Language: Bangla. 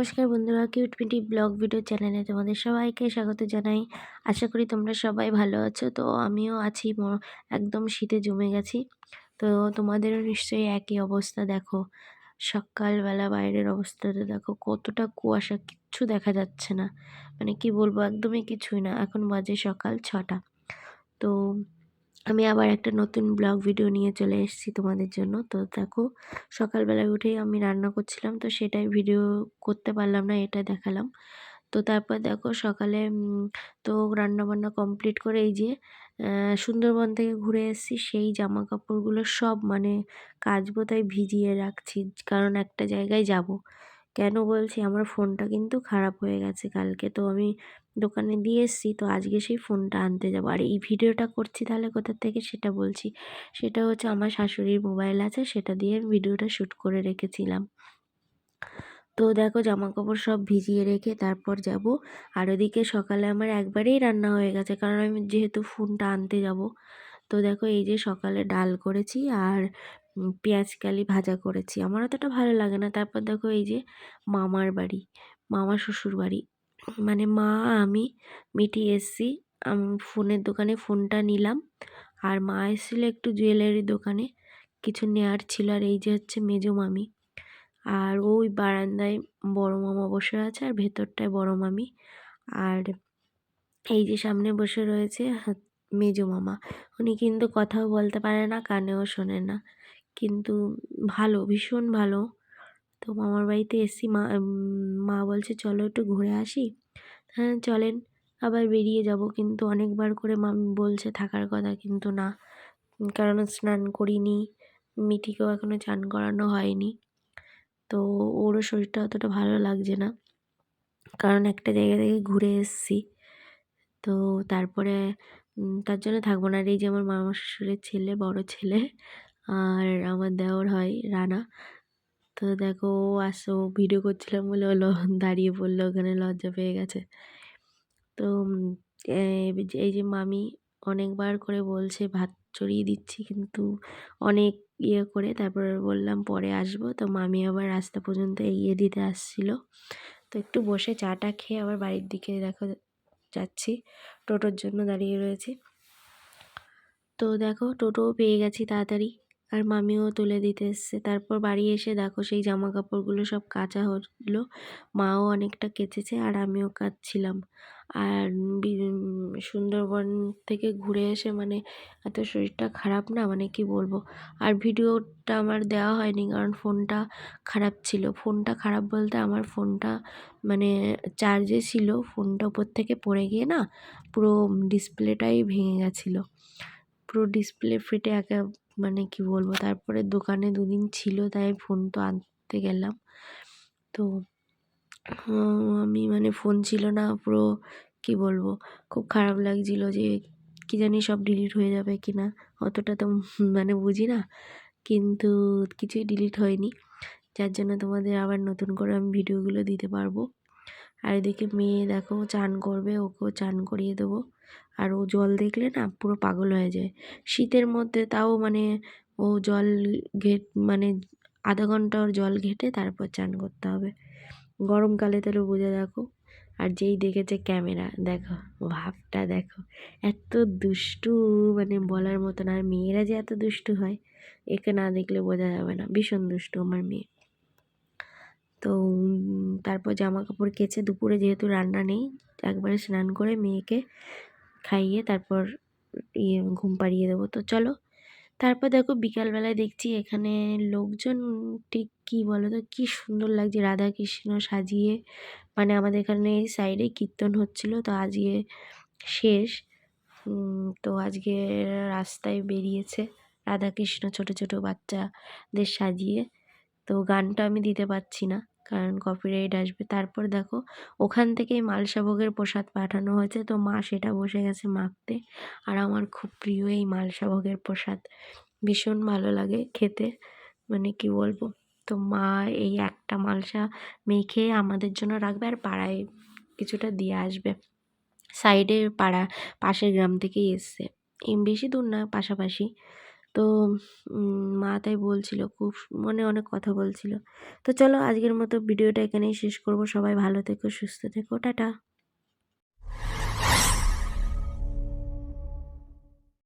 নমস্কার বন্ধুরা, কিউট মিটি ব্লগ ভিডিও চ্যানেলে তোমাদের সবাইকে স্বাগত জানাই। আশা করি তোমরা সবাই ভালো আছো। তো আমিও আছি, একদম শীতে জমে গেছি। তো তোমাদেরও নিশ্চয়ই একই অবস্থা। দেখো সকালবেলা বাইরের অবস্থাটা দেখো, কতটা কুয়াশা, কিচ্ছু দেখা যাচ্ছে না। মানে কি বলবো, একদমই কিছুই না। এখন বাজে সকাল 6টা। তো আমি আবার একটা নতুন ব্লগ ভিডিও নিয়ে চলে এসেছি তোমাদের জন্য। তো দেখো সকালবেলায় উঠেই আমি রান্না করছিলাম, তো সেটাই ভিডিও করতে পারলাম না, এটা দেখালাম। তো তারপর দেখো সকালে তো রান্নাবান্না কমপ্লিট করে এই যে সুন্দরবন থেকে ঘুরে এসেছি। সেই জামা কাপড়গুলো সব মানে কাচবো, তাই ভিজিয়ে রাখছি, কারণ একটা জায়গায় যাব। কেন বলছি, আমার ফোনটা কিন্তু খারাপ হয়ে গেছে কালকে, তো আমি দোকানে দিয়ে এসেছি। তো আজকে সেই ফোনটা আনতে যাবো। আর এই ভিডিওটা করছি তাহলে কোথা থেকে সেটা বলছি। সেটা হচ্ছে আমার শাশুড়ির মোবাইল আছে, সেটা দিয়ে ভিডিওটা শ্যুট করে রেখেছিলাম। তো দেখো জামা কাপড় সব ভিজিয়ে রেখে তারপর যাব। আর ওদিকে সকালে আমার একবারেই রান্না হয়ে গেছে, কারণ আমি যেহেতু ফোনটা আনতে যাব। তো দেখো এই যে সকালে ডাল করেছি আর পেঁয়াজ কালি ভাজা করেছি। আমার অতটা ভালো লাগে না। তারপর দেখো এই যে মামার বাড়ি, মামা শ্বশুর বাড়ি, মানে মা, আমি, মিটি এসছি। ফোনের দোকানে ফোনটা নিলাম। আর মা এসেছিলো একটু জুয়েলারি দোকানে, কিছু নেয়ার ছিল। আর এই যে হচ্ছে মেজো মামি। আর ওই বারান্দায় বড় মামা বসে আছে, আর ভেতরটায় বড় মামি। আর এই যে সামনে বসে রয়েছে মেজো মামা। উনি কিন্তু কথাও বলতে পারে না, কানেও শোনে না, কিন্তু ভালো, ভীষণ ভালো। তো মামার বাড়িতে এসছি। মা বলছে চলো একটু ঘুরে আসি। হ্যাঁ চলেন। আবার বেরিয়ে যাব, কিন্তু অনেকবার করে মামি বলছে থাকার কথা, কিন্তু না, কারণ স্নান করিনি, মিঠিকেও এখনও চান করানো হয়নি। তো ওরও শরীরটা অতটা ভালো লাগছে না, কারণ একটা জায়গা থেকে ঘুরে এসেছি। তো তারপরে তার জন্য থাকবো না। আর এই যে আমার মামা শ্বশুরের ছেলে, বড় ছেলে, আর আমার দেওর হয় রানা। তো দেখো ও আসছে, ও ভিডিও করছিলাম বলে দাঁড়িয়ে পড়লো ওখানে, লজ্জা পেয়ে গেছে। তো এই যে মামি অনেকবার করে বলছে ভাত চড়িয়ে দিচ্ছি, কিন্তু অনেক করে তারপর বললাম পরে আসবো। তো মামি আবার রাস্তা পর্যন্ত এগিয়ে দিতে আসছিল। তো একটু বসে চাটা খেয়ে আবার বাড়ির দিকে দেখো যাচ্ছি, টোটোর জন্য দাঁড়িয়ে রয়েছি। তো দেখো টোটোও পেয়ে গেছি তাড়াতাড়ি, আর মামিও তুলে দিতে এসছে। তারপর বাড়ি এসে দেখো সেই জামা কাপড়গুলো সব কাচা হলো, মাও অনেকটা কেচেছে আর আমিও কাচছিলাম। আর সুন্দরবন থেকে ঘুরে এসে মানে এত শরীরটা খারাপ না, মানে কি বলবো। আর ভিডিওটা আমার দেওয়া হয়নি, কারণ ফোনটা খারাপ ছিল। ফোনটা খারাপ বলতে আমার ফোনটা মানে চার্জে ছিল, ফোনটা উপর থেকে পড়ে গিয়ে না পুরো ডিসপ্লেটাই ভেঙে গেছিলো, পুরো ডিসপ্লে ফেটে মানে কি বলবো। তারপরে দোকানে দুদিন ছিল, তাই ফোন তো আনতে গেলাম। তো আমি মানে ফোন ছিল না, পুরো কি বলবো, খুব খারাপ লাগছিল যে কি জানি সব ডিলিট হয়ে যাবে কি না, অতটা তো মানে বুঝি না, কিন্তু কিছুই ডিলিট হয়নি, যার জন্য তোমাদের আবার নতুন করে আমি ভিডিওগুলো দিতে পারবো। আর এদিকে মেয়ে দেখো চান করবে, ওকেও চান করিয়ে দেবো। আর ও জল দেখলে না পুরো পাগল হয়ে যায়। শীতের মধ্যে তাও মানে ও জল মানে আধা ঘন্টা ওর জল ঘেটে তারপর চান করতে হবে। গরমকালে তাহলে বোঝা দেখো। আর যেই দেখেছে ক্যামেরা, দেখো ভাবটা দেখো, এত দুষ্টু মানে বলার মতন। আর মেয়েরা যে এত দুষ্টু হয়, একে না দেখলে বোঝা যাবে না, ভীষণ দুষ্টু আমার মেয়ে। তো তারপর জামা কাপড় কেচে দুপুরে যেহেতু রান্না নেই, একবারে স্নান করে মেয়েকে খাইয়ে তারপর ঘুম পাড়িয়ে দেবো। তো চলো। তারপর দেখো বিকালবেলায় দেখছি এখানে লোকজন, ঠিক কী বলো তো, কী সুন্দর লাগছে রাধা কৃষ্ণ সাজিয়ে। মানে আমাদের এখানে এই সাইডে কীর্তন হচ্ছিলো, তো আজকে শেষ। তো আজকে রাস্তায় বেরিয়েছে রাধা কৃষ্ণ ছোট ছোট বাচ্চাদের সাজিয়ে। তো গানটা আমি দিতে পারছি না, কারণ কপিরাইট আসবে। তারপর দেখো ওখান থেকেই মালসাভোগের প্রসাদ পাঠানো হয়েছে, তো মা সেটা বসে গেছে মাখতে। আর আমার খুব প্রিয় এই মালসাভোগের প্রসাদ, ভীষণ ভালো লাগে খেতে, মানে কি বলবো। তো মা এই একটা মালসা মেখে আমাদের জন্য রাখবে, আর পাড়ায় কিছুটা দিয়ে আসবে। সাইডে পাড়া, পাশের গ্রাম থেকেই এসছে, বেশি দূর না, পাশাপাশি। তো মা তাই বলছিল, খুব মনে অনেক কথা বলছিল। তো চলো আজকের মতো ভিডিওটা এখানেই শেষ করব। সবাই ভালো থেকো, সুস্থ থেকো, টাটা।